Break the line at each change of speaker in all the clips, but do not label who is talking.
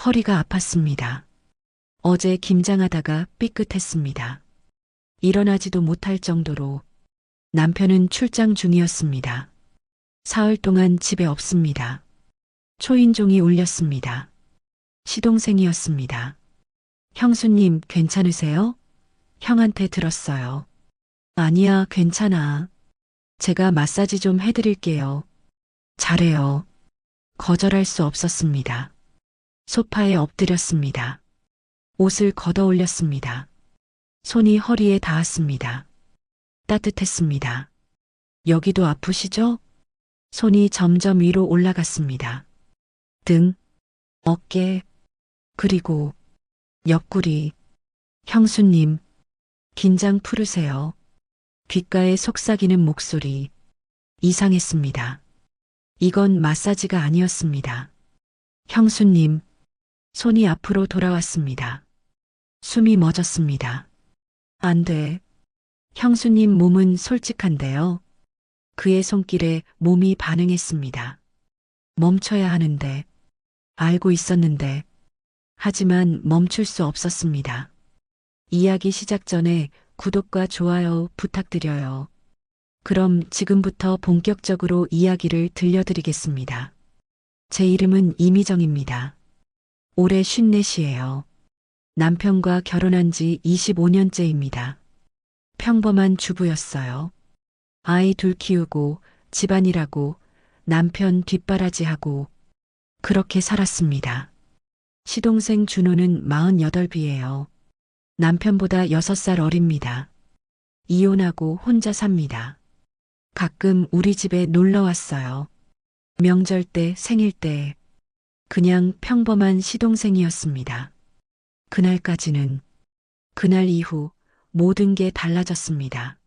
허리가 아팠습니다. 어제 김장하다가 삐끗했습니다. 일어나지도 못할 정도로 남편은 출장 중이었습니다. 사흘 동안 집에 없습니다. 초인종이 울렸습니다. 시동생이었습니다. 형수님 괜찮으세요? 형한테 들었어요. 아니야, 괜찮아. 제가 마사지 좀 해드릴게요. 잘해요. 거절할 수 없었습니다. 소파에 엎드렸습니다. 옷을 걷어 올렸습니다. 손이 허리에 닿았습니다. 따뜻했습니다. 여기도 아프시죠? 손이 점점 위로 올라갔습니다. 등, 어깨, 그리고 옆구리. 형수님, 긴장 풀으세요. 귓가에 속삭이는 목소리. 이상했습니다. 이건 마사지가 아니었습니다. 형수님, 손이 앞으로 돌아왔습니다. 숨이 멎었습니다. 안 돼. 형수님 몸은 솔직한데요. 그의 손길에 몸이 반응했습니다. 멈춰야 하는데, 알고 있었는데, 하지만 멈출 수 없었습니다. 이야기 시작 전에 구독과 좋아요 부탁드려요. 그럼 지금부터 본격적으로 이야기를 들려드리겠습니다. 제 이름은 이미정입니다. 올해 54이에요. 남편과 결혼한 지 25년째입니다. 평범한 주부였어요. 아이 둘 키우고 집안일하고 남편 뒷바라지하고 그렇게 살았습니다. 시동생 준호는 48이에요. 남편보다 6살 어립니다. 이혼하고 혼자 삽니다. 가끔 우리 집에 놀러 왔어요. 명절 때, 생일 때, 그냥 평범한 시동생이었습니다. 그날까지는, 그날 이후 모든 게 달라졌습니다.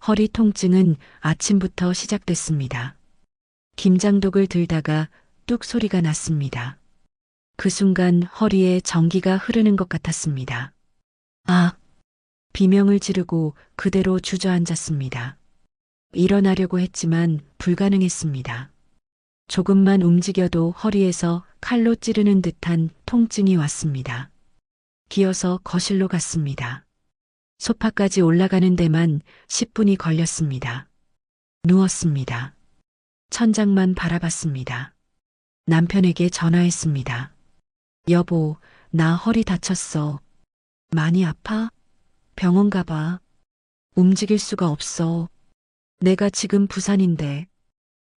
허리 통증은 아침부터 시작됐습니다. 김장독을 들다가 뚝 소리가 났습니다. 그 순간 허리에 전기가 흐르는 것 같았습니다. 아! 비명을 지르고 그대로 주저앉았습니다. 일어나려고 했지만 불가능했습니다. 조금만 움직여도 허리에서 칼로 찌르는 듯한 통증이 왔습니다. 기어서 거실로 갔습니다. 소파까지 올라가는 데만 10분이 걸렸습니다. 누웠습니다. 천장만 바라봤습니다. 남편에게 전화했습니다. 여보, 나 허리 다쳤어. 많이 아파? 병원 가봐. 움직일 수가 없어. 내가 지금 부산인데.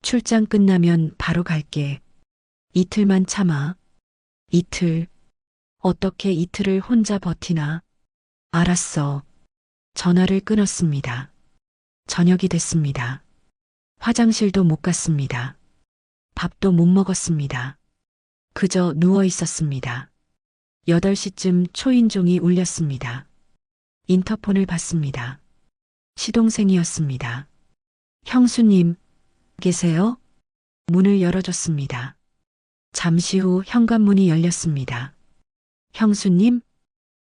출장 끝나면 바로 갈게. 이틀만 참아. 이틀. 어떻게 이틀을 혼자 버티나? 알았어. 전화를 끊었습니다. 저녁이 됐습니다. 화장실도 못 갔습니다. 밥도 못 먹었습니다. 그저 누워 있었습니다. 8시쯤 초인종이 울렸습니다. 인터폰을 받습니다. 시동생이었습니다. 형수님, 계세요? 문을 열어줬습니다. 잠시 후 현관문이 열렸습니다. 형수님?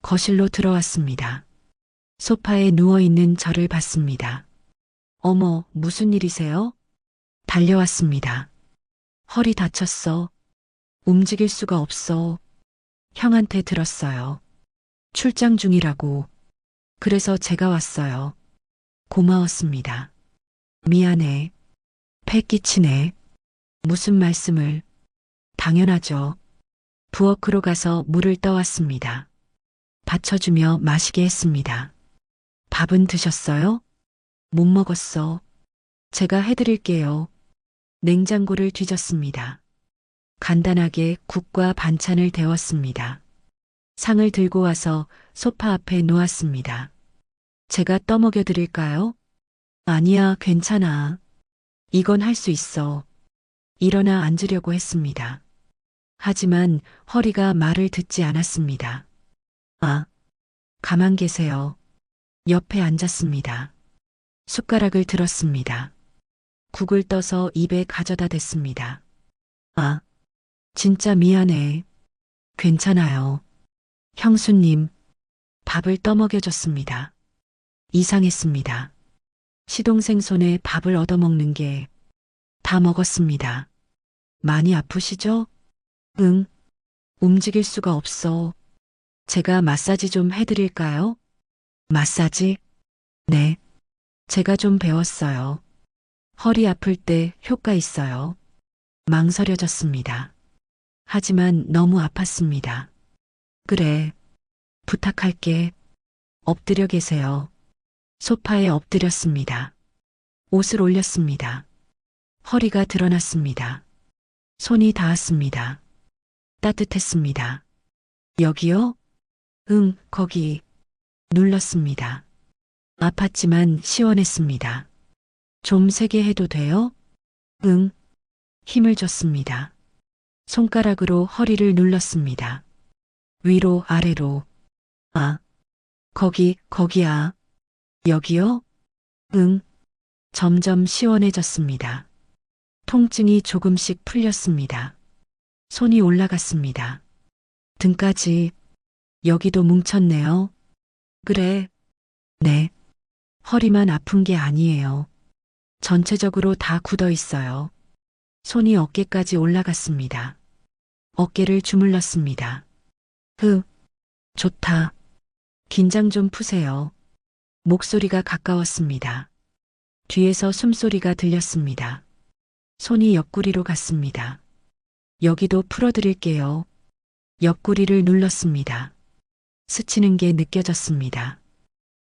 거실로 들어왔습니다. 소파에 누워있는 저를 봤습니다. 어머, 무슨 일이세요? 달려왔습니다. 허리 다쳤어. 움직일 수가 없어. 형한테 들었어요. 출장 중이라고. 그래서 제가 왔어요. 고마웠습니다. 미안해. 패 끼치네. 무슨 말씀을. 당연하죠. 부엌으로 가서 물을 떠왔습니다. 받쳐주며 마시게 했습니다. 밥은 드셨어요? 못 먹었어. 제가 해드릴게요. 냉장고를 뒤졌습니다. 간단하게 국과 반찬을 데웠습니다. 상을 들고 와서 소파 앞에 놓았습니다. 제가 떠먹여 드릴까요? 아니야, 괜찮아. 이건 할 수 있어. 일어나 앉으려고 했습니다. 하지만 허리가 말을 듣지 않았습니다. 아, 가만 계세요. 옆에 앉았습니다. 숟가락을 들었습니다. 국을 떠서 입에 가져다 댔습니다. 아, 진짜 미안해. 괜찮아요. 형수님, 밥을 떠먹여줬습니다. 이상했습니다. 시동생 손에 밥을 얻어먹는 게 다 먹었습니다. 많이 아프시죠? 응. 움직일 수가 없어. 제가 마사지 좀 해드릴까요? 마사지? 네. 제가 좀 배웠어요. 허리 아플 때 효과 있어요. 망설여졌습니다. 하지만 너무 아팠습니다. 그래. 부탁할게. 엎드려 계세요. 소파에 엎드렸습니다. 옷을 올렸습니다. 허리가 드러났습니다. 손이 닿았습니다. 따뜻했습니다. 여기요? 응, 거기. 눌렀습니다. 아팠지만 시원했습니다. 좀 세게 해도 돼요? 응. 힘을 줬습니다. 손가락으로 허리를 눌렀습니다. 위로 아래로. 아, 거기야. 여기요? 응. 점점 시원해졌습니다. 통증이 조금씩 풀렸습니다. 손이 올라갔습니다. 등까지. 여기도 뭉쳤네요. 그래. 네. 허리만 아픈 게 아니에요. 전체적으로 다 굳어 있어요. 손이 어깨까지 올라갔습니다. 어깨를 주물렀습니다. 좋다. 긴장 좀 푸세요. 목소리가 가까웠습니다. 뒤에서 숨소리가 들렸습니다. 손이 옆구리로 갔습니다. 여기도 풀어드릴게요. 옆구리를 눌렀습니다. 스치는 게 느껴졌습니다.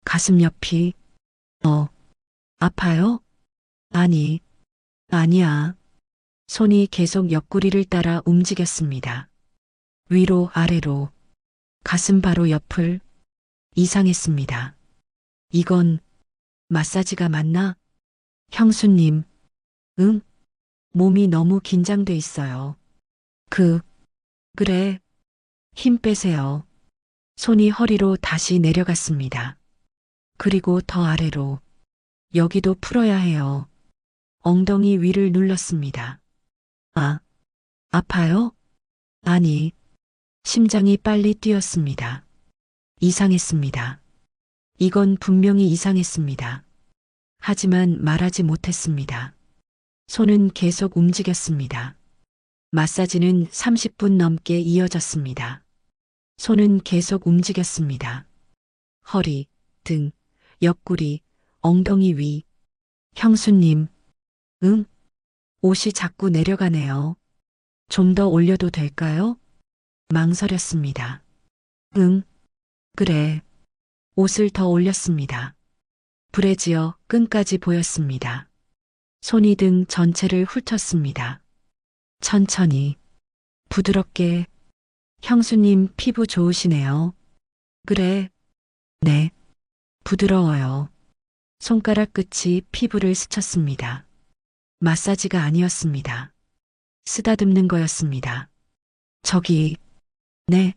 가슴 옆이, 아파요? 아니야. 손이 계속 옆구리를 따라 움직였습니다. 위로 아래로, 가슴 바로 옆을. 이상했습니다. 이건 마사지가 맞나? 형수님, 응? 몸이 너무 긴장돼 있어요. 그래. 힘 빼세요. 손이 허리로 다시 내려갔습니다. 그리고 더 아래로. 여기도 풀어야 해요. 엉덩이 위를 눌렀습니다. 아파요? 아니. 심장이 빨리 뛰었습니다. 이상했습니다. 이건 분명히 이상했습니다. 하지만 말하지 못했습니다. 손은 계속 움직였습니다. 마사지는 30분 넘게 이어졌습니다. 손은 계속 움직였습니다. 허리, 등, 옆구리, 엉덩이 위. 형수님, 응? 옷이 자꾸 내려가네요. 좀 더 올려도 될까요? 망설였습니다. 응, 그래. 옷을 더 올렸습니다. 브래지어 끈까지 보였습니다. 손이 등 전체를 훑었습니다. 천천히, 부드럽게. 형수님 피부 좋으시네요. 그래. 네. 부드러워요. 손가락 끝이 피부를 스쳤습니다. 마사지가 아니었습니다. 쓰다듬는 거였습니다. 네.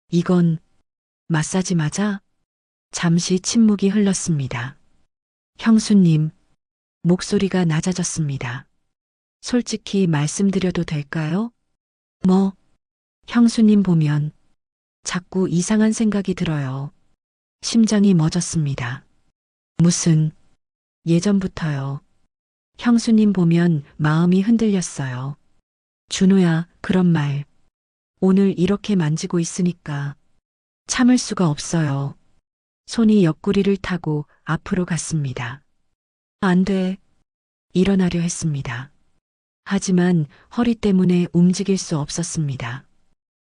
이건 마사지 맞아? 잠시 침묵이 흘렀습니다. 형수님, 목소리가 낮아졌습니다. 솔직히 말씀드려도 될까요? 형수님 보면 자꾸 이상한 생각이 들어요. 심장이 멎었습니다. 무슨, 예전부터요. 형수님 보면 마음이 흔들렸어요. 준호야, 그런 말. 오늘 이렇게 만지고 있으니까 참을 수가 없어요. 손이 옆구리를 타고 앞으로 갔습니다. 안 돼. 일어나려 했습니다. 하지만 허리 때문에 움직일 수 없었습니다.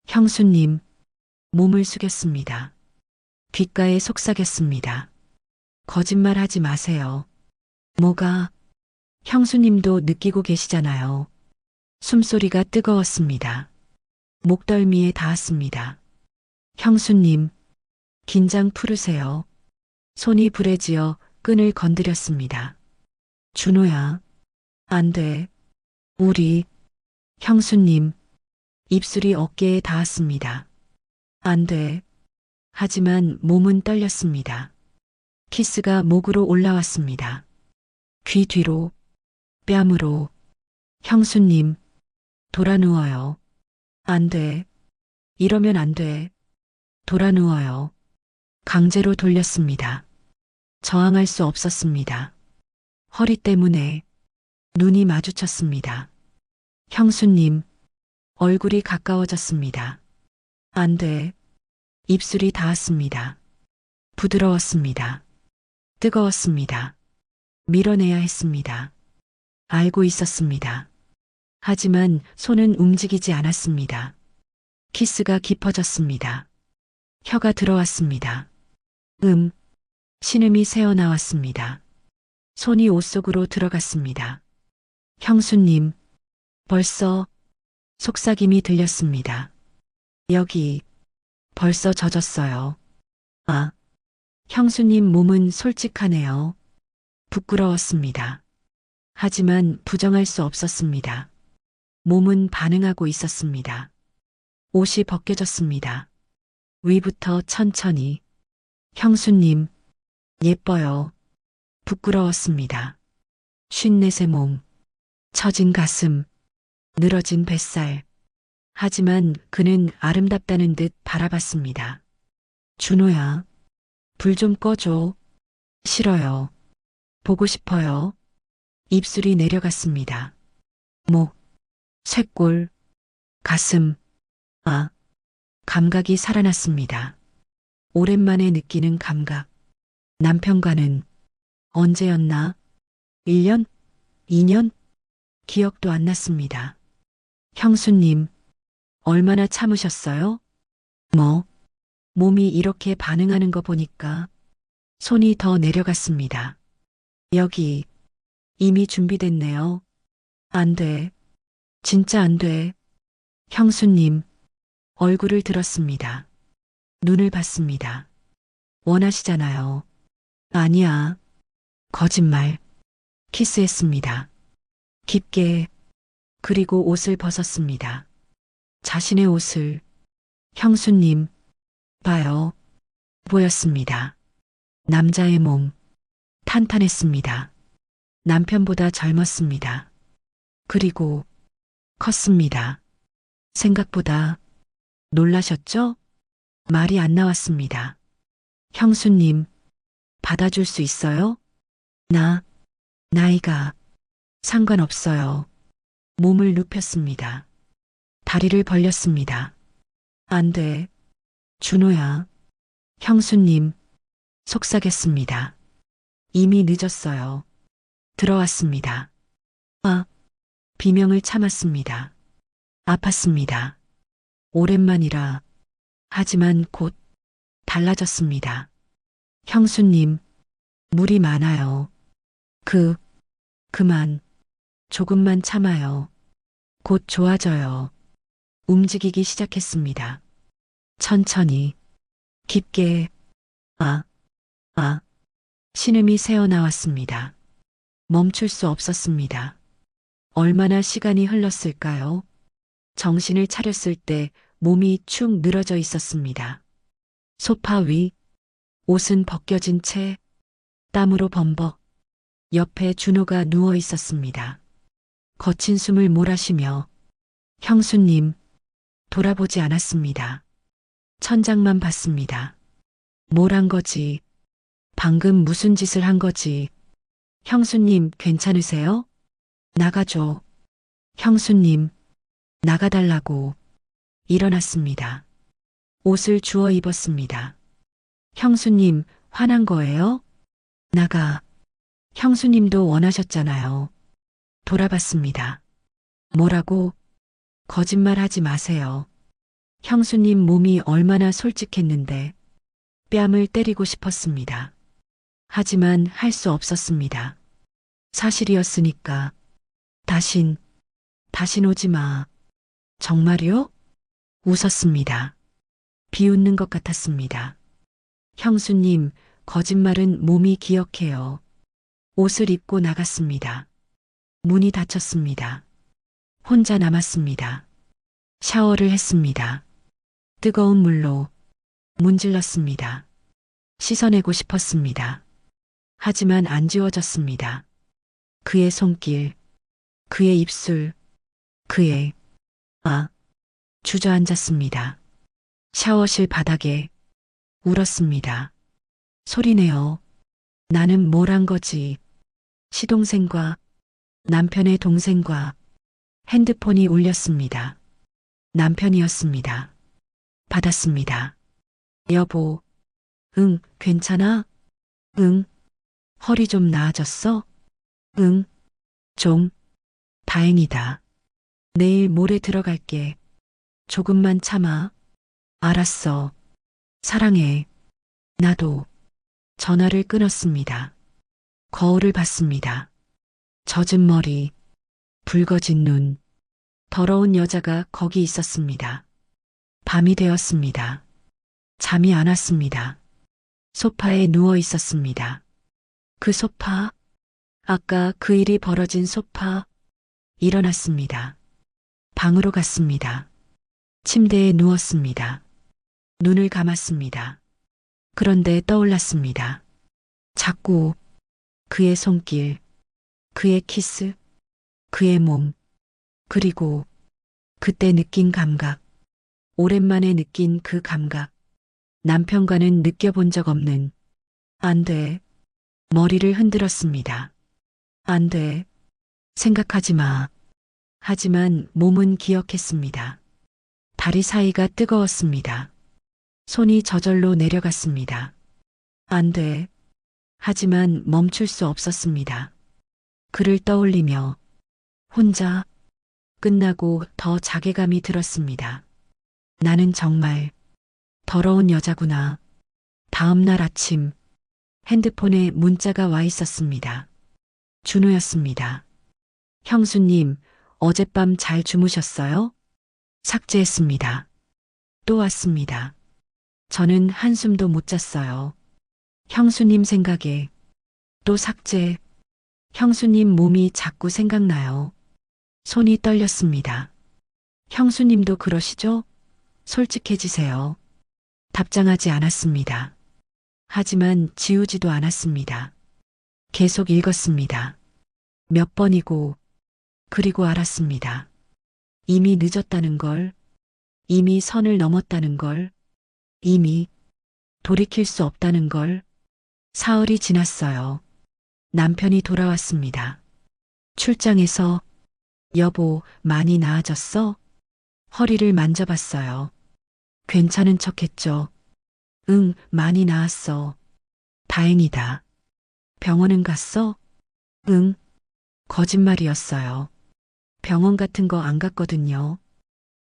형수님, 몸을 숙였습니다. 귓가에 속삭였습니다. 거짓말하지 마세요. 뭐가? 형수님도 느끼고 계시잖아요. 숨소리가 뜨거웠습니다. 목덜미에 닿았습니다. 형수님, 긴장 풀으세요. 손이 불에지어 끈을 건드렸습니다. 준호야, 안 돼. 형수님, 입술이 어깨에 닿았습니다. 안 돼. 하지만 몸은 떨렸습니다. 키스가 목으로 올라왔습니다. 귀 뒤로, 뺨으로. 형수님, 돌아 누워요. 안 돼. 이러면 안 돼. 돌아 누워요. 강제로 돌렸습니다. 저항할 수 없었습니다. 허리 때문에 눈이 마주쳤습니다. 형수님, 얼굴이 가까워졌습니다. 안 돼. 입술이 닿았습니다. 부드러웠습니다. 뜨거웠습니다. 밀어내야 했습니다. 알고 있었습니다. 하지만 손은 움직이지 않았습니다. 키스가 깊어졌습니다. 혀가 들어왔습니다. 신음이 새어나왔습니다. 손이 옷 속으로 들어갔습니다. 형수님, 벌써 속삭임이 들렸습니다. 여기 벌써 젖었어요. 아, 형수님 몸은 솔직하네요. 부끄러웠습니다. 하지만 부정할 수 없었습니다. 몸은 반응하고 있었습니다. 옷이 벗겨졌습니다. 위부터 천천히. 형수님, 예뻐요. 부끄러웠습니다. 쉰넷의 몸, 처진 가슴, 늘어진 뱃살. 하지만 그는 아름답다는 듯 바라봤습니다. 준호야, 불 좀 꺼줘. 싫어요. 보고 싶어요. 입술이 내려갔습니다. 목, 쇄골, 가슴. 아, 감각이 살아났습니다. 오랜만에 느끼는 감각. 남편과는 언제였나? 1년? 2년? 기억도 안 났습니다. 형수님, 얼마나 참으셨어요? 몸이 이렇게 반응하는 거 보니까 손이 더 내려갔습니다. 여기 이미 준비됐네요. 안 돼. 진짜 안 돼. 형수님, 얼굴을 들었습니다. 눈을 봤습니다. 원하시잖아요. 아니야. 거짓말. 키스했습니다. 깊게. 그리고 옷을 벗었습니다. 자신의 옷을. 형수님, 봐요. 보였습니다. 남자의 몸. 탄탄했습니다. 남편보다 젊었습니다. 그리고 컸습니다. 생각보다. 놀라셨죠? 말이 안 나왔습니다. 형수님, 받아줄 수 있어요? 나이가 상관없어요. 몸을 눕혔습니다. 다리를 벌렸습니다. 안 돼. 준호야. 형수님, 속삭였습니다. 이미 늦었어요. 들어왔습니다. 비명을 참았습니다. 아팠습니다. 오랜만이라. 하지만 곧 달라졌습니다. 형수님, 물이 많아요. 그만. 조금만 참아요. 곧 좋아져요. 움직이기 시작했습니다. 천천히. 깊게. 신음이 새어나왔습니다. 멈출 수 없었습니다. 얼마나 시간이 흘렀을까요? 정신을 차렸을 때 몸이 축 늘어져 있었습니다. 소파 위, 옷은 벗겨진 채 땀으로 범벅. 옆에 준호가 누워 있었습니다. 거친 숨을 몰아쉬며 형수님, 돌아보지 않았습니다. 천장만 봤습니다. 뭘 한 거지? 방금 무슨 짓을 한 거지? 형수님, 괜찮으세요? 나가줘. 형수님, 나가달라고. 일어났습니다. 옷을 주워 입었습니다. 형수님, 화난 거예요? 나가. 형수님도 원하셨잖아요. 돌아봤습니다. 뭐라고? 거짓말하지 마세요. 형수님 몸이 얼마나 솔직했는데 뺨을 때리고 싶었습니다. 하지만 할 수 없었습니다. 사실이었으니까. 다신 오지 마. 정말요? 웃었습니다. 비웃는 것 같았습니다. 형수님, 거짓말은 몸이 기억해요. 옷을 입고 나갔습니다. 문이 닫혔습니다. 혼자 남았습니다. 샤워를 했습니다. 뜨거운 물로 문질렀습니다. 씻어내고 싶었습니다. 하지만 안 지워졌습니다. 그의 손길, 그의 입술, 그의 주저앉았습니다. 샤워실 바닥에 울었습니다. 소리내어. 나는 뭘 한 거지? 시동생과 남편의 동생과 핸드폰이 울렸습니다. 남편이었습니다. 받았습니다. 여보, 응, 괜찮아? 응, 허리 좀 나아졌어? 응, 좀, 다행이다. 내일 모레 들어갈게. 조금만 참아. 알았어. 사랑해. 나도. 전화를 끊었습니다. 거울을 봤습니다. 젖은 머리, 붉어진 눈, 더러운 여자가 거기 있었습니다. 밤이 되었습니다. 잠이 안 왔습니다. 소파에 누워 있었습니다. 그 소파, 아까 그 일이 벌어진 소파, 일어났습니다. 방으로 갔습니다. 침대에 누웠습니다. 눈을 감았습니다. 그런데 떠올랐습니다. 자꾸 그의 손길, 그의 키스, 그의 몸, 그리고 그때 느낀 감각, 오랜만에 느낀 그 감각, 남편과는 느껴본 적 없는, 안 돼. 머리를 흔들었습니다. 안 돼. 생각하지 마. 하지만 몸은 기억했습니다. 다리 사이가 뜨거웠습니다. 손이 저절로 내려갔습니다. 안 돼. 하지만 멈출 수 없었습니다. 그를 떠올리며 혼자 끝나고 더 자괴감이 들었습니다. 나는 정말 더러운 여자구나. 다음 날 아침 핸드폰에 문자가 와 있었습니다. 준호였습니다. 형수님, 어젯밤 잘 주무셨어요? 삭제했습니다. 또 왔습니다. 저는 한숨도 못 잤어요. 형수님 생각에 또 삭제. 형수님 몸이 자꾸 생각나요. 손이 떨렸습니다. 형수님도 그러시죠? 솔직해지세요. 답장하지 않았습니다. 하지만 지우지도 않았습니다. 계속 읽었습니다. 몇 번이고, 그리고 알았습니다. 이미 늦었다는 걸, 이미 선을 넘었다는 걸, 이미 돌이킬 수 없다는 걸. 사흘이 지났어요. 남편이 돌아왔습니다. 출장에서 여보, 많이 나아졌어? 허리를 만져봤어요. 괜찮은 척했죠. 응, 많이 나았어. 다행이다. 병원은 갔어? 응, 거짓말이었어요. 병원 같은 거 안 갔거든요.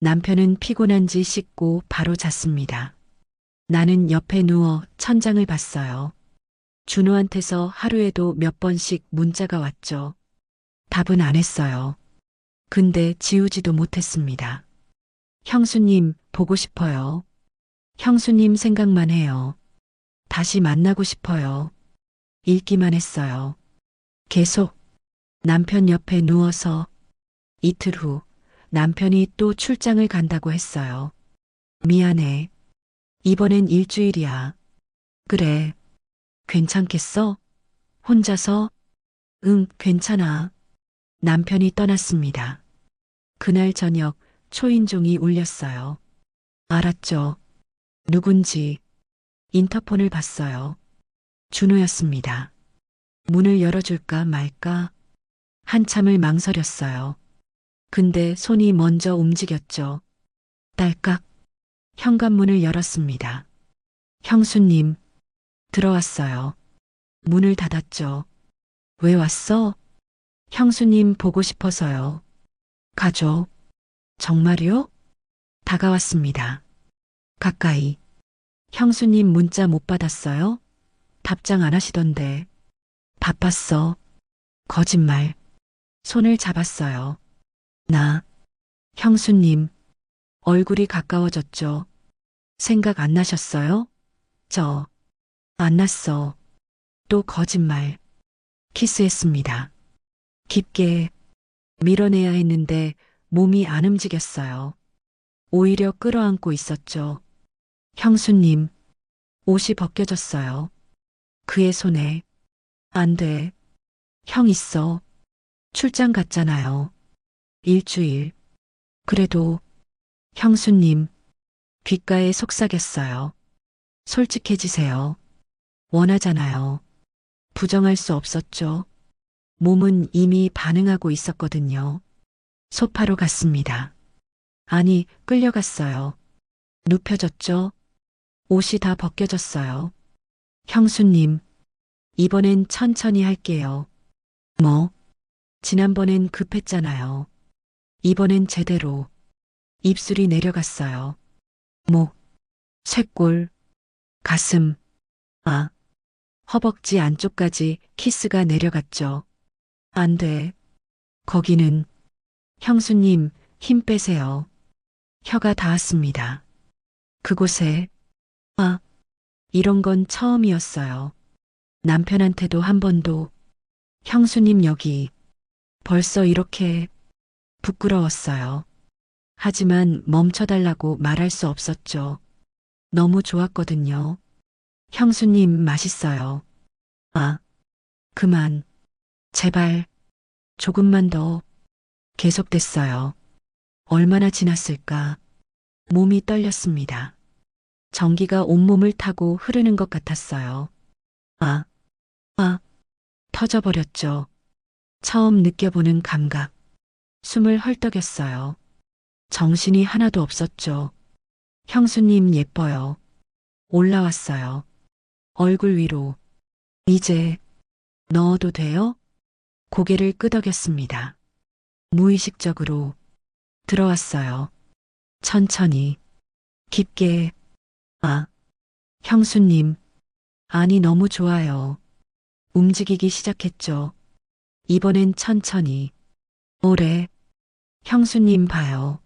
남편은 피곤한지 씻고 바로 잤습니다. 나는 옆에 누워 천장을 봤어요. 준호한테서 하루에도 몇 번씩 문자가 왔죠. 답은 안 했어요. 근데 지우지도 못했습니다. 형수님, 보고 싶어요. 형수님 생각만 해요. 다시 만나고 싶어요. 읽기만 했어요. 계속 남편 옆에 누워서 이틀 후 남편이 또 출장을 간다고 했어요. 미안해. 이번엔 일주일이야. 그래. 괜찮겠어? 혼자서? 응, 괜찮아. 남편이 떠났습니다. 그날 저녁 초인종이 울렸어요. 알았죠. 누군지 인터폰을 봤어요. 준호였습니다. 문을 열어줄까 말까 한참을 망설였어요. 근데 손이 먼저 움직였죠. 딸깍 현관문을 열었습니다. 형수님, 들어왔어요. 문을 닫았죠. 왜 왔어? 형수님 보고 싶어서요. 가죠. 정말요? 다가왔습니다. 가까이. 형수님 문자 못 받았어요? 답장 안 하시던데. 바빴어. 거짓말. 손을 잡았어요. 나. 형수님. 얼굴이 가까워졌죠. 생각 안 나셨어요? 저. 안 났어. 또 거짓말. 키스했습니다. 깊게 밀어내야 했는데 몸이 안 움직였어요. 오히려 끌어안고 있었죠. 형수님, 옷이 벗겨졌어요. 그의 손에. 안 돼. 형 있어. 출장 갔잖아요. 일주일. 그래도 형수님, 귓가에 속삭였어요. 솔직해지세요. 원하잖아요. 부정할 수 없었죠. 몸은 이미 반응하고 있었거든요. 소파로 갔습니다. 아니, 끌려갔어요. 눕혀졌죠. 옷이 다 벗겨졌어요. 형수님, 이번엔 천천히 할게요. 뭐, 지난번엔 급했잖아요. 이번엔 제대로. 입술이 내려갔어요. 목, 쇄골, 가슴, 아, 허벅지 안쪽까지 키스가 내려갔죠. 안 돼. 거기는, 형수님, 힘 빼세요. 혀가 닿았습니다. 그곳에, 아, 이런 건 처음이었어요. 남편한테도 한 번도, 형수님 여기, 벌써 이렇게 부끄러웠어요. 하지만 멈춰달라고 말할 수 없었죠. 너무 좋았거든요. 형수님 맛있어요. 아, 그만. 제발. 조금만 더. 계속됐어요. 얼마나 지났을까. 몸이 떨렸습니다. 전기가 온몸을 타고 흐르는 것 같았어요. 아, 아, 터져버렸죠. 처음 느껴보는 감각. 숨을 헐떡였어요. 정신이 하나도 없었죠. 형수님 예뻐요. 올라왔어요. 얼굴 위로. 이제 넣어도 돼요? 고개를 끄덕였습니다. 무의식적으로 들어왔어요. 천천히, 깊게. 아, 형수님. 아니 너무 좋아요. 움직이기 시작했죠. 이번엔 천천히. 오래. 형수님 봐요.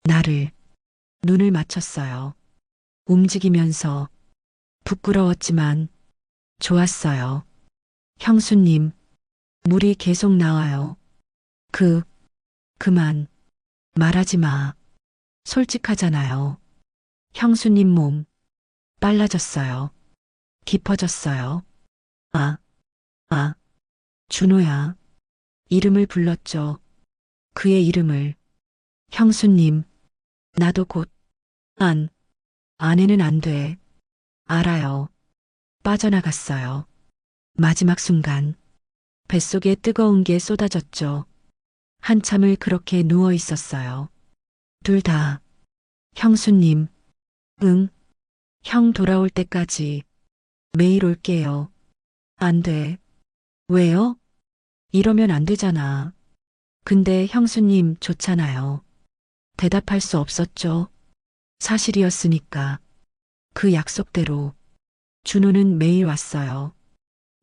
나를. 눈을 맞췄어요. 움직이면서 부끄러웠지만 좋았어요. 형수님, 물이 계속 나와요. 그만. 말하지 마. 솔직하잖아요. 형수님 몸 빨라졌어요. 깊어졌어요. 아, 아, 준호야. 이름을 불렀죠. 그의 이름을. 형수님, 나도 곧, 아내는 안 돼. 알아요. 빠져나갔어요. 마지막 순간, 뱃속에 뜨거운 게 쏟아졌죠. 한참을 그렇게 누워 있었어요. 둘 다, 형수님, 응, 형 돌아올 때까지 매일 올게요. 안 돼. 왜요? 이러면 안 되잖아. 근데 형수님 좋잖아요. 대답할 수 없었죠. 사실이었으니까. 그 약속대로 준호는 매일 왔어요.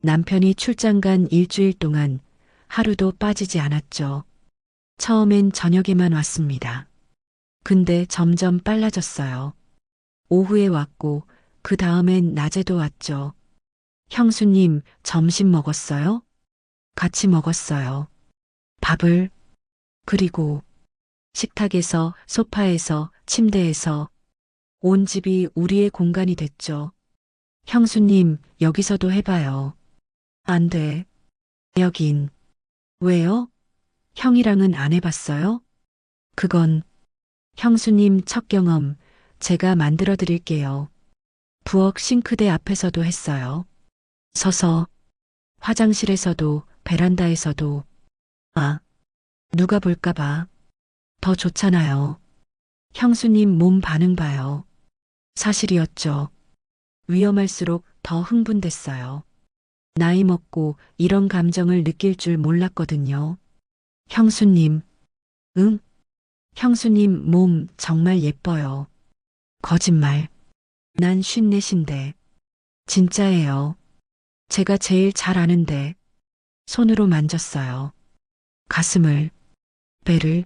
남편이 출장 간 일주일 동안 하루도 빠지지 않았죠. 처음엔 저녁에만 왔습니다. 근데 점점 빨라졌어요. 오후에 왔고 그 다음엔 낮에도 왔죠. 형수님 점심 먹었어요? 같이 먹었어요. 밥을. 그리고 식탁에서, 소파에서, 침대에서 온 집이 우리의 공간이 됐죠. 형수님, 여기서도 해봐요. 안 돼. 여긴. 왜요? 형이랑은 안 해봤어요? 그건 형수님 첫 경험 제가 만들어 드릴게요. 부엌 싱크대 앞에서도 했어요. 서서 화장실에서도 베란다에서도. 아, 누가 볼까봐. 더 좋잖아요. 형수님 몸 반응 봐요. 사실이었죠. 위험할수록 더 흥분됐어요. 나이 먹고 이런 감정을 느낄 줄 몰랐거든요. 형수님, 응? 형수님 몸 정말 예뻐요. 거짓말. 난 54인데. 진짜예요. 제가 제일 잘 아는데. 손으로 만졌어요. 가슴을, 배를,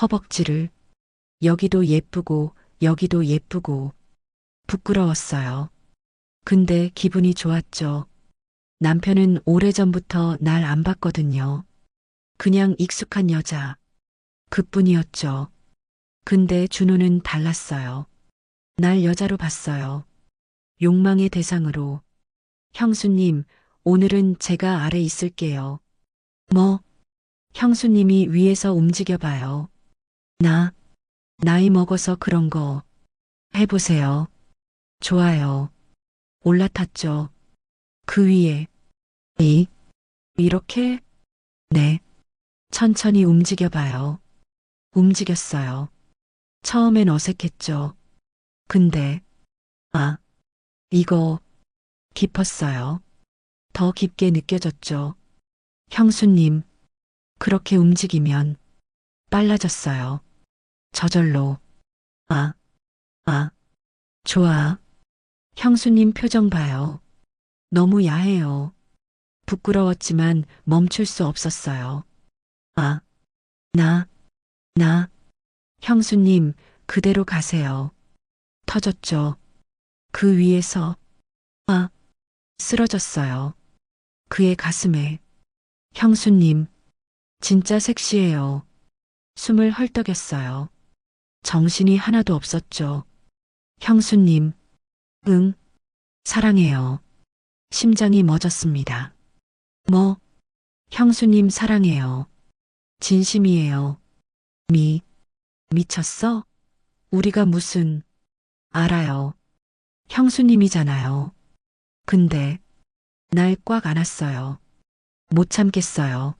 허벅지를. 여기도 예쁘고, 여기도 예쁘고. 부끄러웠어요. 근데 기분이 좋았죠. 남편은 오래전부터 날 안 봤거든요. 그냥 익숙한 여자. 그뿐이었죠. 근데 준호는 달랐어요. 날 여자로 봤어요. 욕망의 대상으로. 형수님, 오늘은 제가 아래 있을게요. 뭐? 형수님이 위에서 움직여봐요. 나, 나이 먹어서 그런 거. 해보세요. 좋아요. 올라탔죠. 그 위에. 이렇게? 네. 천천히 움직여봐요. 움직였어요. 처음엔 어색했죠. 근데, 아, 이거 깊었어요. 더 깊게 느껴졌죠. 형수님, 그렇게 움직이면 빨라졌어요. 저절로. 아, 아, 좋아. 형수님 표정 봐요. 너무 야해요. 부끄러웠지만 멈출 수 없었어요. 아, 나, 나, 형수님, 그대로 가세요. 터졌죠. 그 위에서, 아, 쓰러졌어요. 그의 가슴에, 형수님, 진짜 섹시해요. 숨을 헐떡였어요. 정신이 하나도 없었죠. 형수님, 응, 사랑해요. 심장이 멎었습니다. 뭐, 형수님 사랑해요. 진심이에요. 미, 미쳤어? 우리가 무슨, 알아요. 형수님이잖아요. 근데, 날 꽉 안았어요. 못 참겠어요.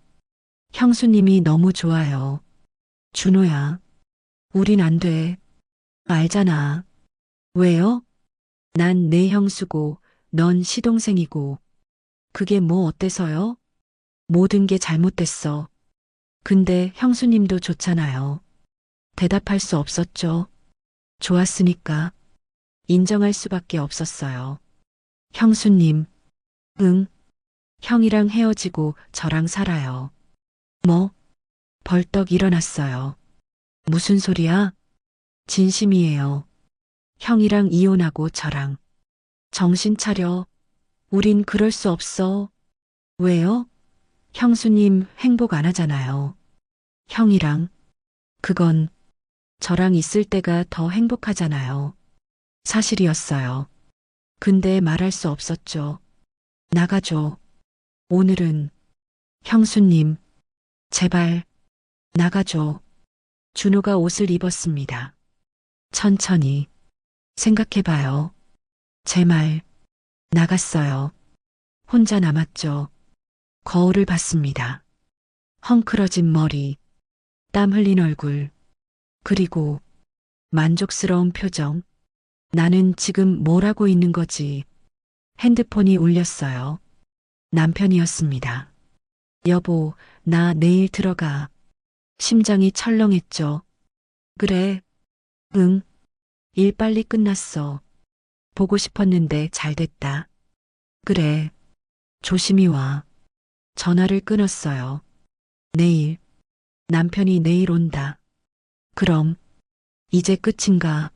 형수님이 너무 좋아요. 준호야, 우린 안 돼. 알잖아. 왜요? 난 내 형수고, 넌 시동생이고. 그게 뭐 어때서요? 모든 게 잘못됐어. 근데 형수님도 좋잖아요. 대답할 수 없었죠. 좋았으니까. 인정할 수밖에 없었어요. 형수님, 응, 형이랑 헤어지고 저랑 살아요. 뭐? 벌떡 일어났어요. 무슨 소리야? 진심이에요. 형이랑 이혼하고 저랑. 정신 차려. 우린 그럴 수 없어. 왜요? 형수님 행복 안 하잖아요. 형이랑. 그건 저랑 있을 때가 더 행복하잖아요. 사실이었어요. 근데 말할 수 없었죠. 나가줘. 오늘은 형수님, 제발 나가줘. 준호가 옷을 입었습니다. 천천히 생각해봐요. 제 말 나갔어요. 혼자 남았죠. 거울을 봤습니다. 헝클어진 머리, 땀 흘린 얼굴, 그리고 만족스러운 표정. 나는 지금 뭘 하고 있는 거지? 핸드폰이 울렸어요. 남편이었습니다. 여보, 나 내일 들어가. 심장이 철렁했죠. 그래, 응, 일 빨리 끝났어. 보고 싶었는데 잘 됐다. 그래, 조심히 와. 전화를 끊었어요. 내일, 남편이 내일 온다. 그럼, 이제 끝인가?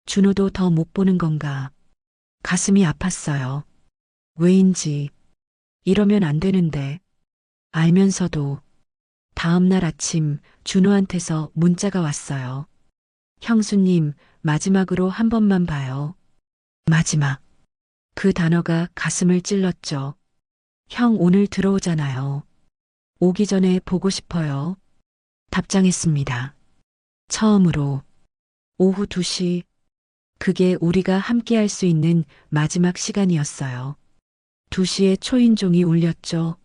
준호도 더 못 보는 건가? 가슴이 아팠어요. 왜인지, 이러면 안 되는데, 알면서도, 다음 날 아침 준호한테서 문자가 왔어요. 형수님, 마지막으로 한 번만 봐요. 마지막. 그 단어가 가슴을 찔렀죠. 형 오늘 들어오잖아요. 오기 전에 보고 싶어요. 답장했습니다. 처음으로 오후 2시, 그게 우리가 함께 할 수 있는 마지막 시간이었어요. 2시에 초인종이 울렸죠.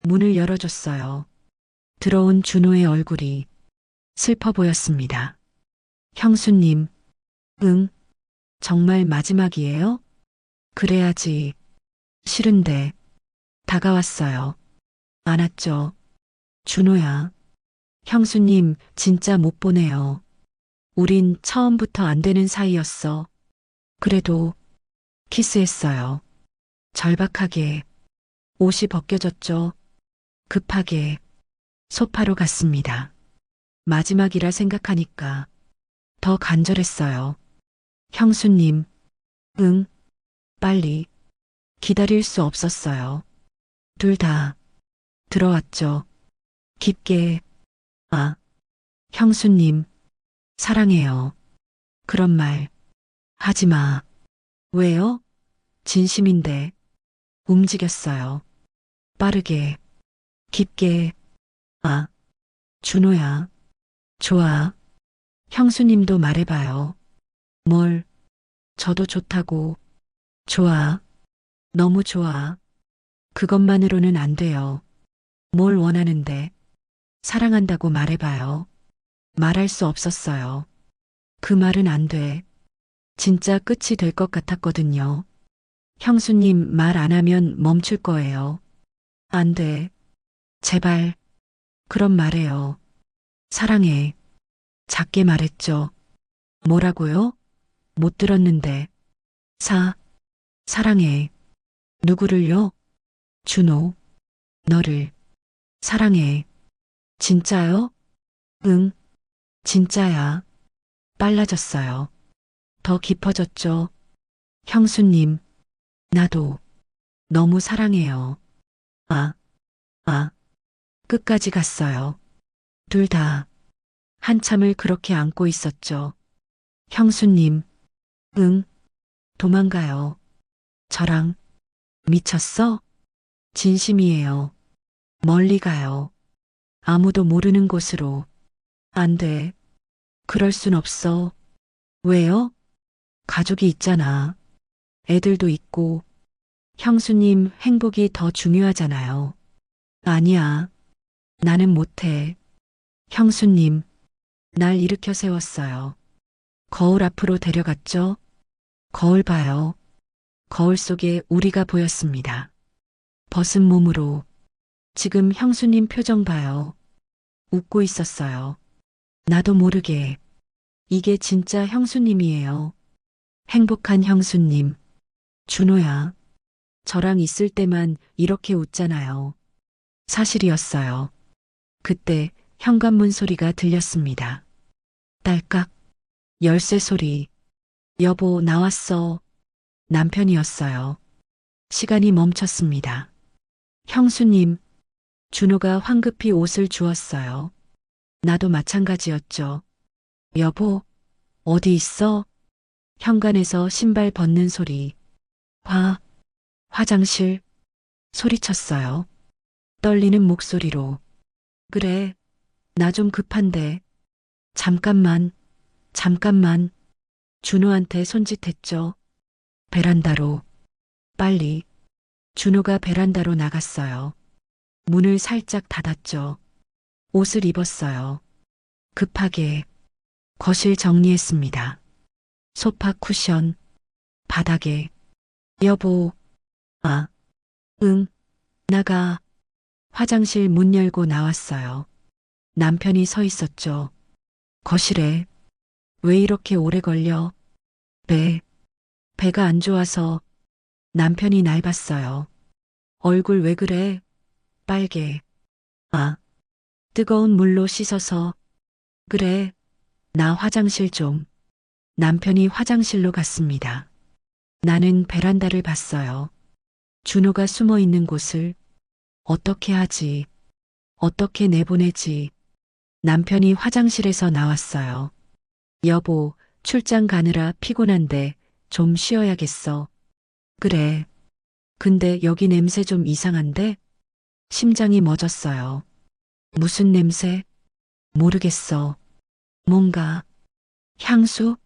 문을 열어줬어요. 들어온 준호의 얼굴이 슬퍼 보였습니다. 형수님, 응, 정말 마지막이에요? 그래야지. 싫은데. 다가왔어요. 안았죠. 준호야. 형수님, 진짜 못 보내요. 우린 처음부터 안 되는 사이였어. 그래도 키스했어요. 절박하게. 옷이 벗겨졌죠. 급하게 소파로 갔습니다. 마지막이라 생각하니까 더 간절했어요. 형수님, 응, 빨리. 기다릴 수 없었어요. 둘 다 들어왔죠. 깊게, 아, 형수님, 사랑해요. 그런 말 하지 마. 왜요? 진심인데. 움직였어요. 빠르게, 깊게, 아, 준호야. 좋아. 형수님도 말해봐요. 뭘, 저도 좋다고. 좋아. 너무 좋아. 그것만으로는 안 돼요. 뭘 원하는데. 사랑한다고 말해봐요. 말할 수 없었어요. 그 말은 안 돼. 진짜 끝이 될 것 같았거든요. 형수님 말 안 하면 멈출 거예요. 안 돼. 제발. 그럼 말해요. 사랑해. 작게 말했죠. 뭐라고요? 못 들었는데. 사랑해. 누구를요? 준호. 너를. 사랑해. 진짜요? 응, 진짜야. 빨라졌어요. 더 깊어졌죠. 형수님, 나도 너무 사랑해요. 아, 아, 끝까지 갔어요. 둘 다 한참을 그렇게 안고 있었죠. 형수님, 응, 도망가요. 저랑 미쳤어? 진심이에요. 멀리 가요. 아무도 모르는 곳으로. 안 돼. 그럴 순 없어. 왜요? 가족이 있잖아. 애들도 있고. 형수님 행복이 더 중요하잖아요. 아니야. 나는 못해. 형수님, 날 일으켜 세웠어요. 거울 앞으로 데려갔죠? 거울 봐요. 거울 속에 우리가 보였습니다. 벗은 몸으로. 지금 형수님 표정 봐요. 웃고 있었어요. 나도 모르게. 이게 진짜 형수님이에요. 행복한 형수님. 준호야. 저랑 있을 때만 이렇게 웃잖아요. 사실이었어요. 그때 현관문 소리가 들렸습니다. 딸깍. 열쇠 소리. 여보, 나왔어. 남편이었어요. 시간이 멈췄습니다. 형수님, 준호가 황급히 옷을 주었어요. 나도 마찬가지였죠. 여보, 어디 있어? 현관에서 신발 벗는 소리. 화장실. 소리쳤어요. 떨리는 목소리로. 그래, 나 좀 급한데. 잠깐만. 준호한테 손짓했죠. 베란다로. 빨리. 준호가 베란다로 나갔어요. 문을 살짝 닫았죠. 옷을 입었어요. 급하게. 거실 정리했습니다. 소파 쿠션. 바닥에. 여보. 아, 응. 나가. 화장실 문 열고 나왔어요. 남편이 서 있었죠. 거실에. 왜 이렇게 오래 걸려? 배가 안 좋아서. 남편이 날 봤어요. 얼굴 왜 그래? 빨개. 아, 뜨거운 물로 씻어서. 그래, 나 화장실 좀. 남편이 화장실로 갔습니다. 나는 베란다를 봤어요. 준호가 숨어 있는 곳을. 어떻게 하지? 어떻게 내보내지? 남편이 화장실에서 나왔어요. 여보, 출장 가느라 피곤한데 좀 쉬어야겠어. 그래. 근데 여기 냄새 좀 이상한데? 심장이 멎었어요. 무슨 냄새? 모르겠어. 뭔가. 향수?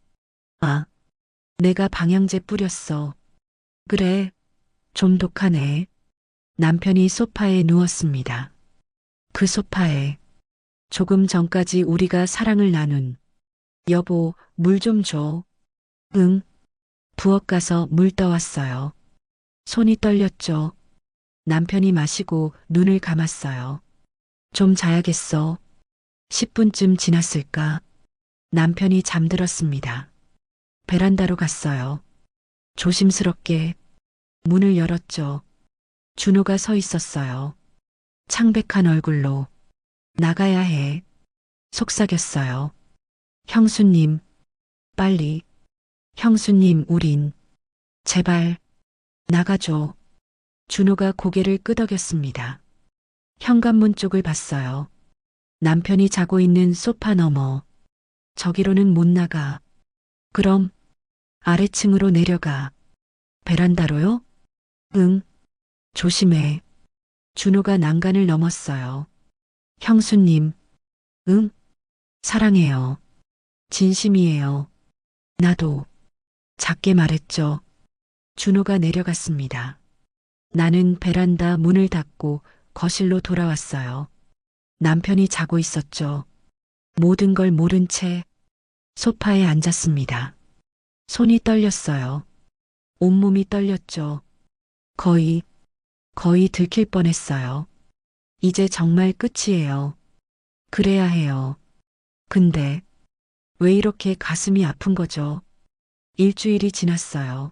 아, 내가 방향제 뿌렸어. 그래, 좀 독하네. 남편이 소파에 누웠습니다. 그 소파에 조금 전까지 우리가 사랑을 나눈. 여보, 물 좀 줘. 응. 부엌 가서 물 떠왔어요. 손이 떨렸죠. 남편이 마시고 눈을 감았어요. 좀 자야겠어. 10분쯤 지났을까? 남편이 잠들었습니다. 베란다로 갔어요. 조심스럽게 문을 열었죠. 준호가 서 있었어요. 창백한 얼굴로. 나가야 해. 속삭였어요. 형수님, 빨리. 형수님, 우린. 제발, 나가줘. 준호가 고개를 끄덕였습니다. 현관문 쪽을 봤어요. 남편이 자고 있는 소파 너머. 저기로는 못 나가. 그럼, 아래층으로 내려가. 베란다로요? 응. 조심해. 준호가 난간을 넘었어요. 형수님, 응? 사랑해요. 진심이에요. 나도. 작게 말했죠. 준호가 내려갔습니다. 나는 베란다 문을 닫고 거실로 돌아왔어요. 남편이 자고 있었죠. 모든 걸 모른 채 소파에 앉았습니다. 손이 떨렸어요. 온몸이 떨렸죠. 거의 들킬 뻔했어요. 이제 정말 끝이에요. 그래야 해요. 근데 왜 이렇게 가슴이 아픈 거죠? 일주일이 지났어요.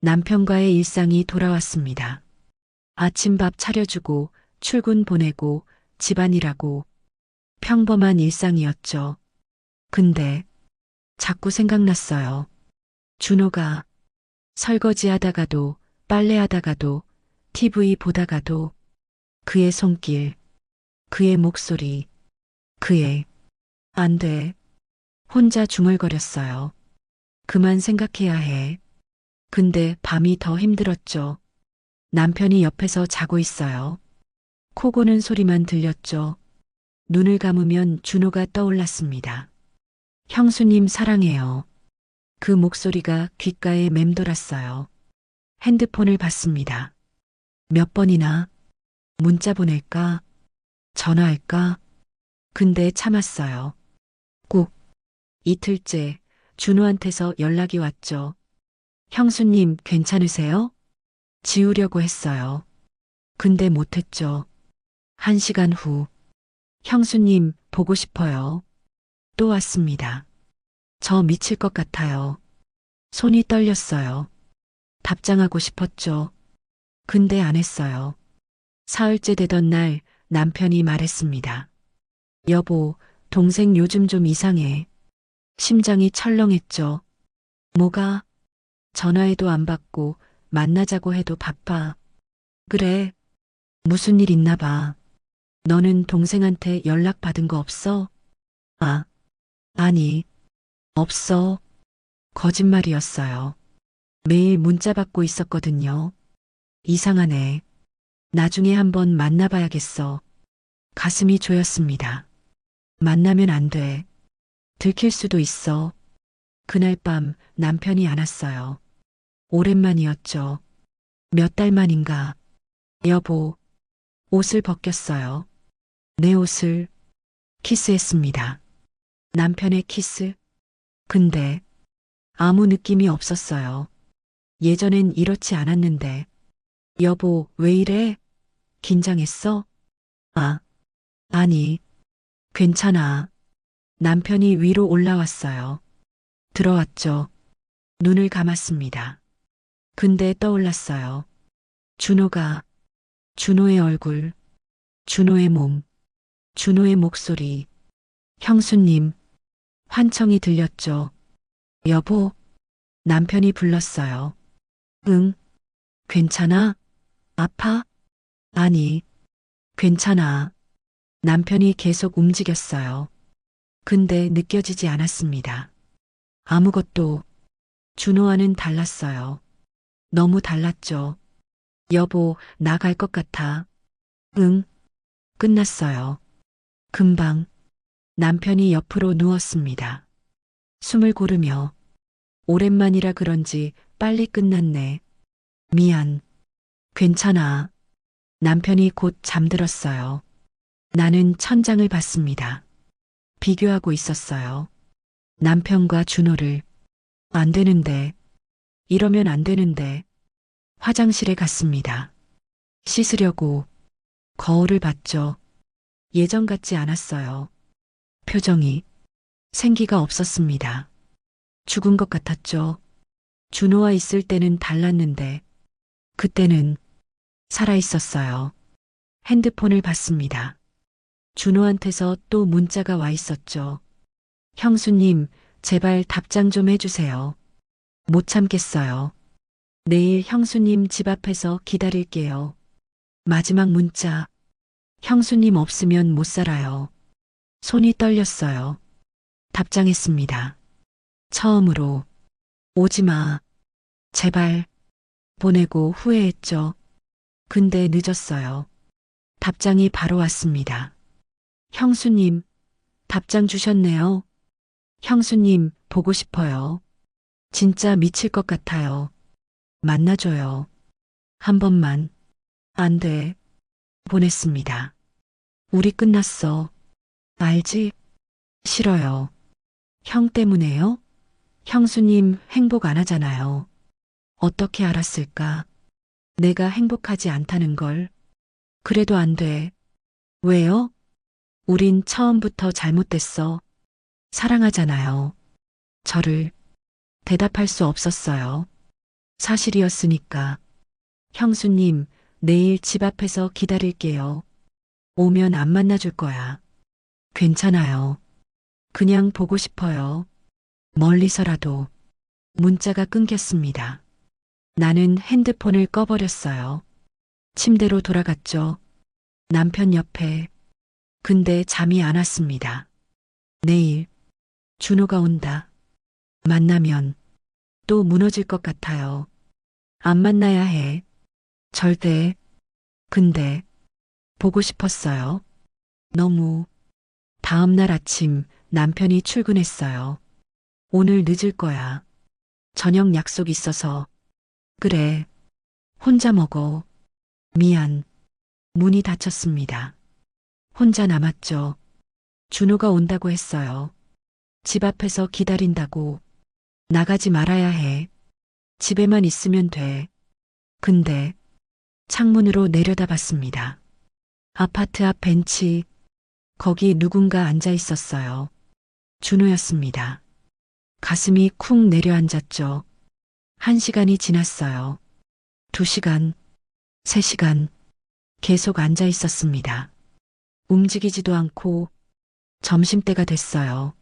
남편과의 일상이 돌아왔습니다. 아침밥 차려주고 출근 보내고 집안일하고 평범한 일상이었죠. 근데 자꾸 생각났어요. 준호가 설거지 하다가도 빨래하다가도 TV 보다가도 그의 손길, 그의 목소리, 그의 안 돼. 혼자 중얼거렸어요. 그만 생각해야 해. 근데 밤이 더 힘들었죠. 남편이 옆에서 자고 있어요. 코 고는 소리만 들렸죠. 눈을 감으면 준호가 떠올랐습니다. 형수님 사랑해요. 그 목소리가 귓가에 맴돌았어요. 핸드폰을 받습니다. 몇 번이나 문자 보낼까? 전화할까? 근데 참았어요. 꼭 이틀째 준호한테서 연락이 왔죠. 형수님 괜찮으세요? 지우려고 했어요. 근데 못했죠. 1시간 후 형수님 보고 싶어요. 또 왔습니다. 저 미칠 것 같아요. 손이 떨렸어요. 답장하고 싶었죠. 근데 안 했어요. 사흘째 되던 날 남편이 말했습니다. 여보, 동생 요즘 좀 이상해. 심장이 철렁했죠. 뭐가? 전화해도 안 받고 만나자고 해도 바빠. 그래. 무슨 일 있나 봐. 너는 동생한테 연락 받은 거 없어? 아, 아니, 없어. 거짓말이었어요. 매일 문자 받고 있었거든요. 이상하네. 나중에 한번 만나봐야겠어. 가슴이 조였습니다. 만나면 안 돼. 들킬 수도 있어. 그날 밤 남편이 안 왔어요. 오랜만이었죠. 몇 달 만인가. 여보, 옷을 벗겼어요. 내 옷을 키스했습니다. 남편의 키스? 근데 아무 느낌이 없었어요. 예전엔 이렇지 않았는데. 여보, 왜 이래? 긴장했어? 아, 아니, 괜찮아. 남편이 위로 올라왔어요. 들어왔죠. 눈을 감았습니다. 근데 떠올랐어요. 준호가, 준호의 얼굴, 준호의 몸, 준호의 목소리, 형수님, 환청이 들렸죠. 여보, 남편이 불렀어요. 응, 괜찮아? 아파? 아니, 괜찮아. 남편이 계속 움직였어요. 근데 느껴지지 않았습니다. 아무것도 준호와는 달랐어요. 너무 달랐죠. 여보, 나 갈 것 같아. 응, 끝났어요. 금방 남편이 옆으로 누웠습니다. 숨을 고르며 오랜만이라 그런지 빨리 끝났네. 미안. 괜찮아. 남편이 곧 잠들었어요. 나는 천장을 봤습니다. 비교하고 있었어요. 남편과 준호를. 안 되는데. 이러면 안 되는데. 화장실에 갔습니다. 씻으려고 거울을 봤죠. 예전 같지 않았어요. 표정이 생기가 없었습니다. 죽은 것 같았죠. 준호와 있을 때는 달랐는데 그때는 살아 있었어요. 핸드폰을 봤습니다. 준호한테서 또 문자가 와 있었죠. 형수님, 제발 답장 좀 해주세요. 못 참겠어요. 내일 형수님 집 앞에서 기다릴게요. 마지막 문자. 형수님 없으면 못 살아요. 손이 떨렸어요. 답장했습니다. 처음으로 오지 마. 제발. 보내고 후회했죠. 근데 늦었어요. 답장이 바로 왔습니다. 형수님, 답장 주셨네요. 형수님, 보고 싶어요. 진짜 미칠 것 같아요. 만나줘요. 한 번만. 안 돼. 보냈습니다. 우리 끝났어. 알지? 싫어요. 형 때문에요? 형수님 행복 안 하잖아요. 어떻게 알았을까? 내가 행복하지 않다는 걸. 그래도 안 돼. 왜요? 우린 처음부터 잘못됐어. 사랑하잖아요. 저를 대답할 수 없었어요. 사실이었으니까. 형수님, 내일 집 앞에서 기다릴게요. 오면 안 만나줄 거야. 괜찮아요. 그냥 보고 싶어요. 멀리서라도. 문자가 끊겼습니다. 나는 핸드폰을 꺼버렸어요. 침대로 돌아갔죠. 남편 옆에. 근데 잠이 안 왔습니다. 내일 준호가 온다. 만나면 또 무너질 것 같아요. 안 만나야 해. 절대. 근데 보고 싶었어요. 너무. 다음 날 아침 남편이 출근했어요. 오늘 늦을 거야. 저녁 약속 있어서. 그래. 혼자 먹어. 미안. 문이 닫혔습니다. 혼자 남았죠. 준호가 온다고 했어요. 집 앞에서 기다린다고. 나가지 말아야 해. 집에만 있으면 돼. 근데 창문으로 내려다봤습니다. 아파트 앞 벤치. 거기 누군가 앉아 있었어요. 준호였습니다. 가슴이 쿵 내려앉았죠. 1시간이 지났어요. 2시간, 3시간 계속 앉아 있었습니다. 움직이지도 않고 점심때가 됐어요.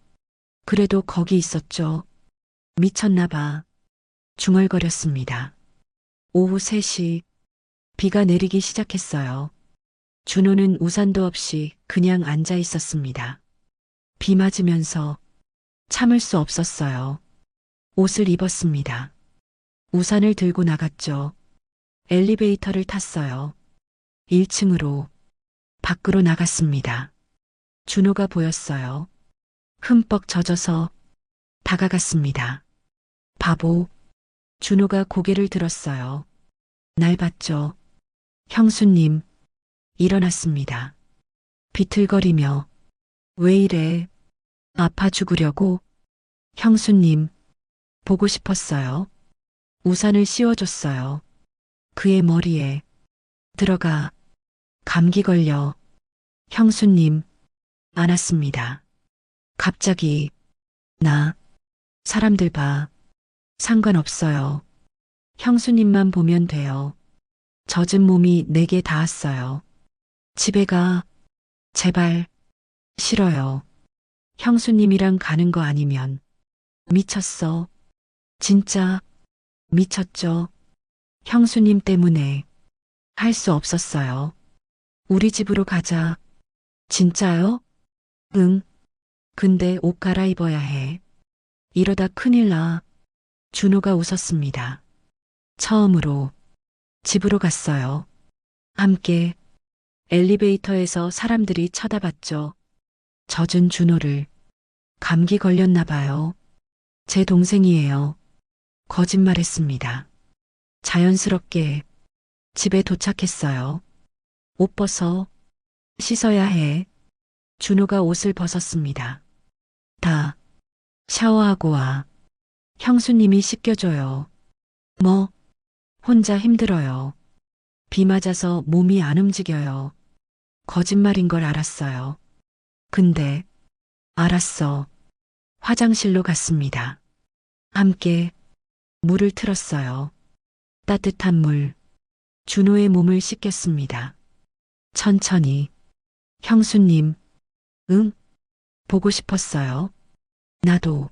그래도 거기 있었죠. 미쳤나 봐. 중얼거렸습니다. 오후 3시 비가 내리기 시작했어요. 준호는 우산도 없이 그냥 앉아 있었습니다. 비 맞으면서 참을 수 없었어요. 옷을 입었습니다. 우산을 들고 나갔죠. 엘리베이터를 탔어요. 1층으로 밖으로 나갔습니다. 준호가 보였어요. 흠뻑 젖어서 다가갔습니다. 바보. 준호가 고개를 들었어요. 날 봤죠. 형수님. 일어났습니다. 비틀거리며. 왜 이래? 아파 죽으려고? 형수님. 보고 싶었어요. 우산을 씌워줬어요. 그의 머리에. 들어가. 감기 걸려. 형수님. 안았습니다. 갑자기. 나. 사람들 봐. 상관없어요. 형수님만 보면 돼요. 젖은 몸이 내게 닿았어요. 집에 가. 제발. 싫어요. 형수님이랑 가는 거 아니면. 미쳤어. 진짜. 미쳤죠. 형수님 때문에. 할 수 없었어요. 우리 집으로 가자. 진짜요? 응. 근데 옷 갈아입어야 해. 이러다 큰일 나. 준호가 웃었습니다. 처음으로 집으로 갔어요. 함께. 엘리베이터에서 사람들이 쳐다봤죠. 젖은 준호를. 감기 걸렸나 봐요. 제 동생이에요. 거짓말했습니다. 자연스럽게 집에 도착했어요. 옷 벗어. 씻어야 해. 준호가 옷을 벗었습니다. 다. 샤워하고 와. 형수님이 씻겨줘요. 뭐? 혼자 힘들어요. 비 맞아서 몸이 안 움직여요. 거짓말인 걸 알았어요. 근데, 알았어. 화장실로 갔습니다. 함께, 물을 틀었어요. 따뜻한 물. 준호의 몸을 씻겼습니다. 천천히. 형수님. 응? 보고 싶었어요. 나도.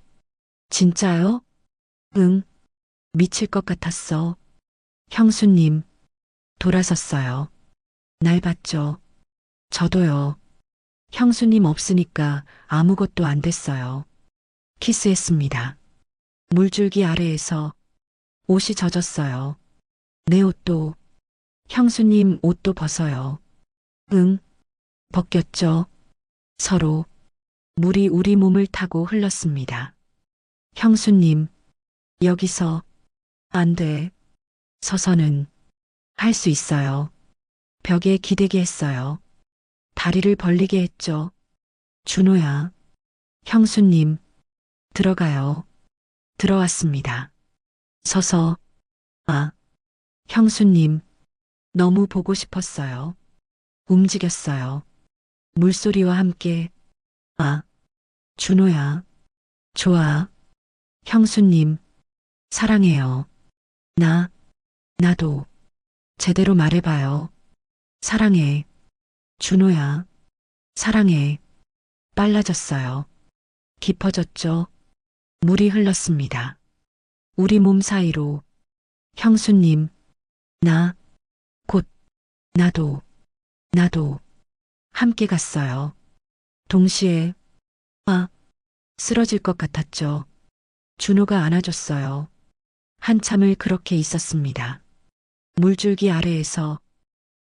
진짜요? 응. 미칠 것 같았어. 형수님. 돌아섰어요. 날 봤죠. 저도요. 형수님 없으니까 아무것도 안 됐어요. 키스했습니다. 물줄기 아래에서 옷이 젖었어요. 내 옷도. 형수님 옷도 벗어요. 응. 벗겼죠. 서로. 물이 우리 몸을 타고 흘렀습니다. 형수님. 여기서. 안 돼. 서서는. 할 수 있어요. 벽에 기대게 했어요. 다리를 벌리게 했죠. 준호야. 형수님. 들어가요. 들어왔습니다. 서서, 아, 형수님, 너무 보고 싶었어요. 움직였어요. 물소리와 함께, 아, 준호야, 좋아. 형수님, 사랑해요. 나, 나도. 제대로 말해봐요. 사랑해. 준호야, 사랑해. 빨라졌어요. 깊어졌죠. 물이 흘렀습니다. 우리 몸 사이로. 형수님, 나, 곧, 나도, 함께 갔어요. 동시에, 아, 쓰러질 것 같았죠. 준호가 안아줬어요. 한참을 그렇게 있었습니다. 물줄기 아래에서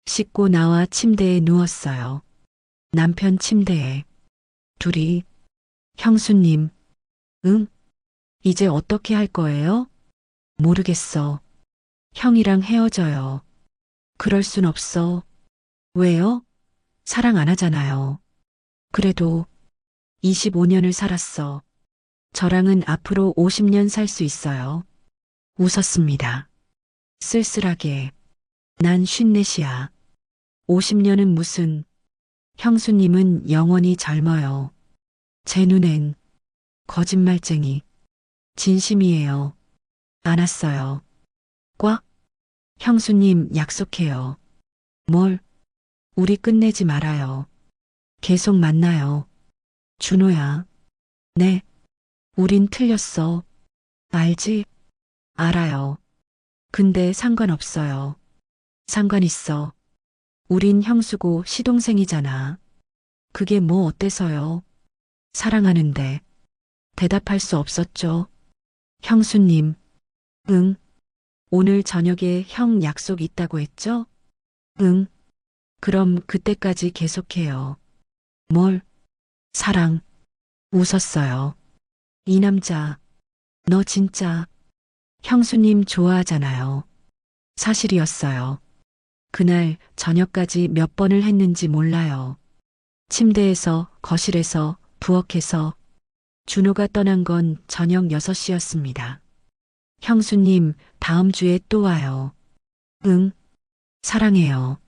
씻고 나와 침대에 누웠어요. 남편 침대에. 둘이, 형수님, 응? 이제 어떻게 할 거예요? 모르겠어. 형이랑 헤어져요. 그럴 순 없어. 왜요? 사랑 안 하잖아요. 그래도 25년을 살았어. 저랑은 앞으로 50년 살 수 있어요. 웃었습니다. 쓸쓸하게. 난 54이야. 50년은 무슨, 형수님은 영원히 젊어요. 제 눈엔 거짓말쟁이. 진심이에요. 안았어요. 꽉. 형수님 약속해요. 뭘? 우리 끝내지 말아요. 계속 만나요. 준호야. 네. 우린 틀렸어. 알지? 알아요. 근데 상관없어요. 상관 있어. 우린 형수고 시동생이잖아. 그게 뭐 어때서요? 사랑하는데. 대답할 수 없었죠. 형수님. 응. 오늘 저녁에 형 약속 있다고 했죠? 응. 그럼 그때까지 계속해요. 뭘? 사랑. 웃었어요. 이 남자, 너 진짜 형수님 좋아하잖아요. 사실이었어요. 그날 저녁까지 몇 번을 했는지 몰라요. 침대에서, 거실에서, 부엌에서. 준호가 떠난 건 저녁 6시였습니다. 형수님, 다음 주에 또 와요. 응, 사랑해요.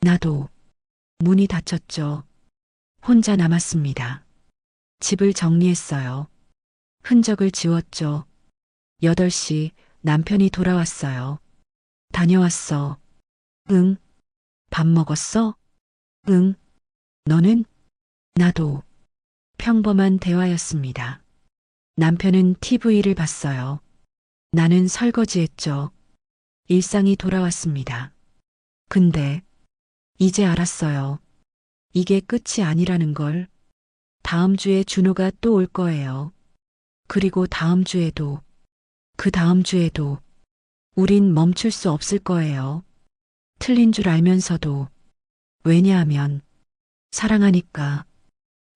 나도. 문이 닫혔죠. 혼자 남았습니다. 집을 정리했어요. 흔적을 지웠죠. 8시 남편이 돌아왔어요. 다녀왔어. 응. 밥 먹었어? 응. 너는? 나도. 평범한 대화였습니다. 남편은 TV를 봤어요. 나는 설거지했죠. 일상이 돌아왔습니다. 근데 이제 알았어요. 이게 끝이 아니라는 걸. 다음 주에 준호가 또 올 거예요. 그리고 다음 주에도, 그 다음 주에도 우린 멈출 수 없을 거예요. 틀린 줄 알면서도. 왜냐하면 사랑하니까.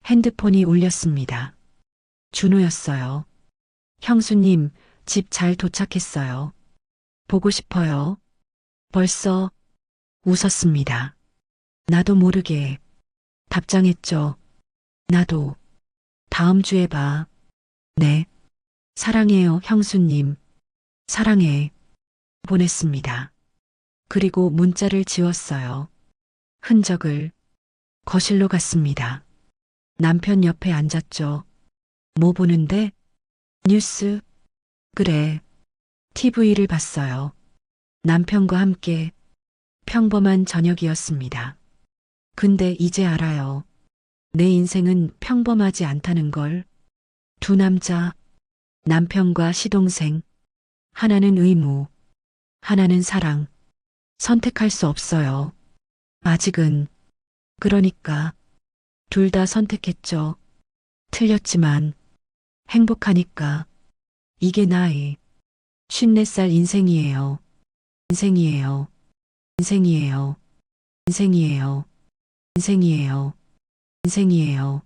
핸드폰이 울렸습니다. 준호였어요. 형수님, 집 잘 도착했어요. 보고 싶어요. 벌써 웃었습니다. 나도 모르게 답장했죠. 나도. 다음 주에 봐. 네. 사랑해요, 형수님. 사랑해. 보냈습니다. 그리고 문자를 지웠어요. 흔적을. 거실로 갔습니다. 남편 옆에 앉았죠. 뭐 보는데? 뉴스. 그래. TV를 봤어요. 남편과 함께 평범한 저녁이었습니다. 근데 이제 알아요. 내 인생은 평범하지 않다는 걸. 두 남자, 남편과 시동생. 하나는 의무, 하나는 사랑. 선택할 수 없어요. 아직은. 그러니까 둘 다 선택했죠. 틀렸지만 행복하니까. 이게 나의 54살 인생이에요. 인생이에요. 인생이에요. 인생이에요. 인생이에요. 인생이에요.